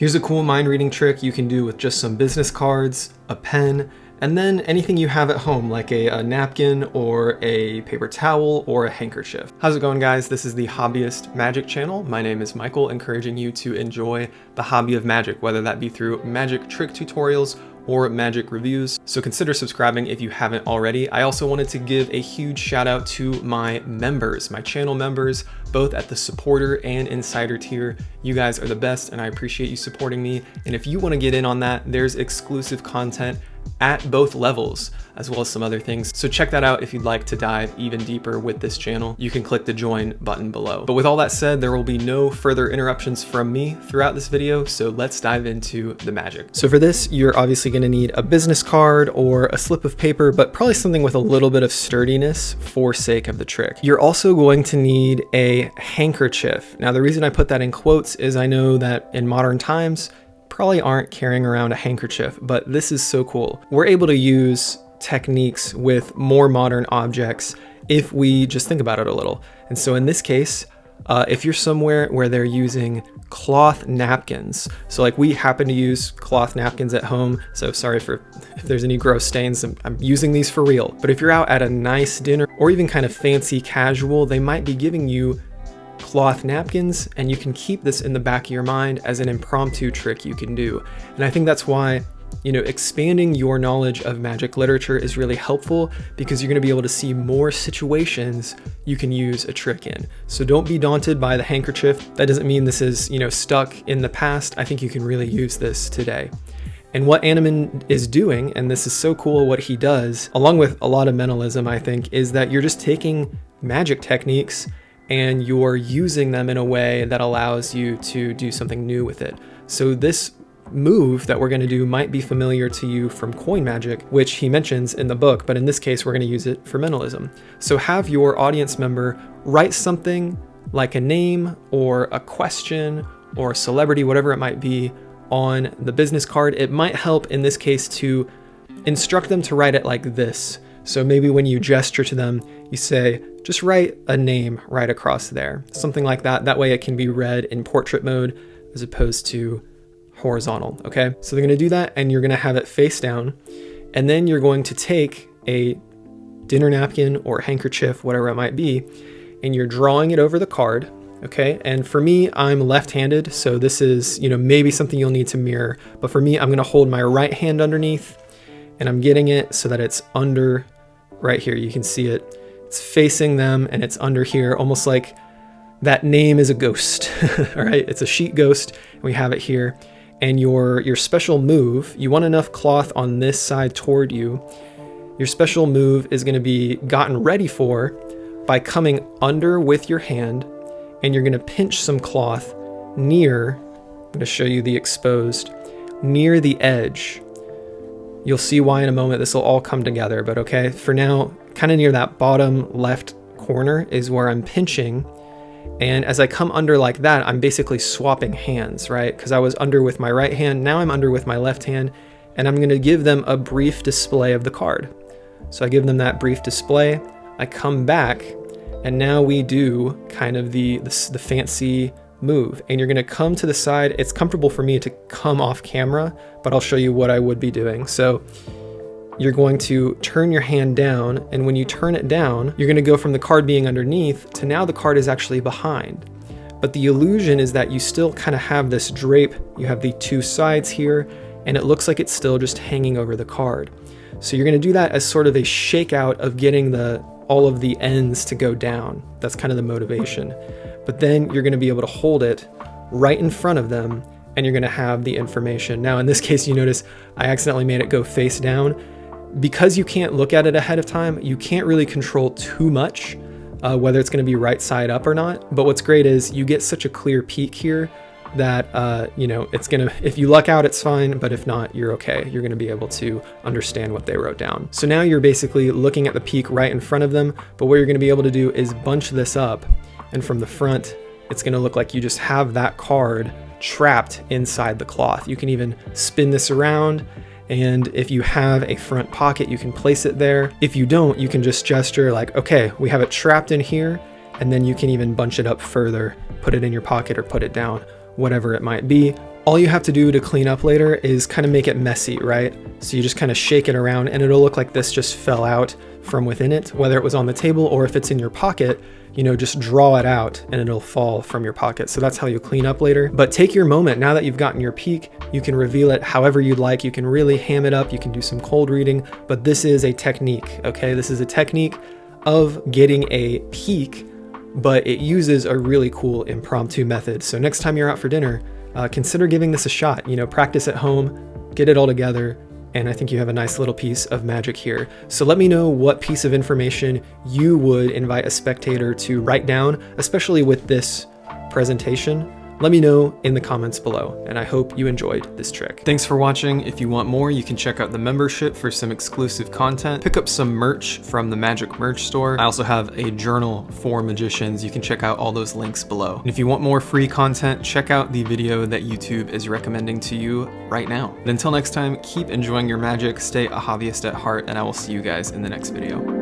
Here's a cool mind reading trick you can do with just some business cards, a pen, and then anything you have at home like a napkin or a paper towel or a handkerchief. How's it going, guys? This is the Hobbyist Magic channel. My name is Michael, encouraging you to enjoy the hobby of magic, whether that be through magic trick tutorials or magic reviews. So consider subscribing if you haven't already. I also wanted to give a huge shout out to my members, my channel members, both at the supporter and insider tier. You guys are the best and I appreciate you supporting me. And if you want to get in on that, there's exclusive content at both levels, as well as some other things. So check that out if you'd like to dive even deeper with this channel. You can click the join button below. But with all that said, there will be no further interruptions from me throughout this video, so let's dive into the magic. So for this, you're obviously going to need a business card or a slip of paper, but probably something with a little bit of sturdiness for sake of the trick. You're also going to need a handkerchief. Now, the reason I put that in quotes is I know that in modern times, probably aren't carrying around a handkerchief, but this is so cool. We're able to use techniques with more modern objects if we just think about it a little. And so in this case, if you're somewhere where they're using cloth napkins, so like we happen to use cloth napkins at home, so sorry for if there's any gross stains, I'm using these for real. But if you're out at a nice dinner or even kind of fancy casual, they might be giving you cloth napkins, and you can keep this in the back of your mind as an impromptu trick you can do. And I think that's why, you know, expanding your knowledge of magic literature is really helpful, because you're going to be able to see more situations you can use a trick in. So don't be daunted by the handkerchief. That doesn't mean this is, you know, stuck in the past. I think you can really use this today. And what Annemann is doing, and this is so cool what he does, along with a lot of mentalism, I think, is that you're just taking magic techniques and you're using them in a way that allows you to do something new with it. So this move that we're going to do might be familiar to you from coin magic, which he mentions in the book, but in this case, we're going to use it for mentalism. So have your audience member write something like a name or a question or a celebrity, whatever it might be, on the business card. It might help in this case to instruct them to write it like this. So maybe when you gesture to them, you say, just write a name right across there, something like that. That way it can be read in portrait mode as opposed to horizontal, okay? So they're gonna do that, and you're gonna have it face down, and then you're going to take a dinner napkin or handkerchief, whatever it might be, and you're drawing it over the card, okay? And for me, I'm left-handed, so this is, you know, maybe something you'll need to mirror, but for me, I'm gonna hold my right hand underneath, and I'm getting it so that it's under right here. You can see it. It's facing them and it's under here, almost like that name is a ghost. All right, it's a sheet ghost, and we have it here. And your special move, you want enough cloth on this side toward you. Your special move is going to be gotten ready for by coming under with your hand, and you're going to pinch some cloth near, I'm going to show you the exposed, near the edge. You'll see why in a moment. This will all come together, but okay, for now, kind of near that bottom left corner is where I'm pinching. And as I come under like that, I'm basically swapping hands, right? Because I was under with my right hand, now I'm under with my left hand, and I'm gonna give them a brief display of the card. So I give them that brief display, I come back, and now we do kind of the fancy move. And you're gonna come to the side. It's comfortable for me to come off camera, but I'll show you what I would be doing. So you're going to turn your hand down, and when you turn it down, you're gonna go from the card being underneath to now the card is actually behind. But the illusion is that you still kind of have this drape. You have the two sides here, and it looks like it's still just hanging over the card. So you're gonna do that as sort of a shakeout of getting all of the ends to go down. That's kind of the motivation. But then you're gonna be able to hold it right in front of them, and you're gonna have the information. Now, in this case, you notice I accidentally made it go face down. Because you can't look at it ahead of time, you can't really control too much whether it's gonna be right side up or not. But what's great is you get such a clear peek here that, you know, it's gonna, if you luck out, it's fine, but if not, you're okay. You're gonna be able to understand what they wrote down. So now you're basically looking at the peak right in front of them, but what you're gonna be able to do is bunch this up, and from the front, it's gonna look like you just have that card trapped inside the cloth. You can even spin this around, and if you have a front pocket, you can place it there. If you don't, you can just gesture like, okay, we have it trapped in here, and then you can even bunch it up further, put it in your pocket or put it down, whatever it might be. all you have to do to clean up later is kind of make it messy, right? So you just kind of shake it around and it'll look like this just fell out from within it, whether it was on the table or if it's in your pocket, you know, just draw it out and it'll fall from your pocket. So that's how you clean up later. But take your moment. Now that you've gotten your peek, you can reveal it however you'd like. You can really ham it up. You can do some cold reading, but this is a technique, okay? This is a technique of getting a peek, but it uses a really cool impromptu method. So next time you're out for dinner, consider giving this a shot. You know, practice at home, get it all together, and I think you have a nice little piece of magic here. So let me know what piece of information you would invite a spectator to write down, especially with this presentation. Let me know in the comments below, and I hope you enjoyed this trick. Thanks for watching. If you want more, you can check out the membership for some exclusive content. Pick up some merch from the Magic Merch store. I also have a journal for magicians. You can check out all those links below. And if you want more free content, check out the video that YouTube is recommending to you right now. And until next time, keep enjoying your magic, stay a hobbyist at heart, and I will see you guys in the next video.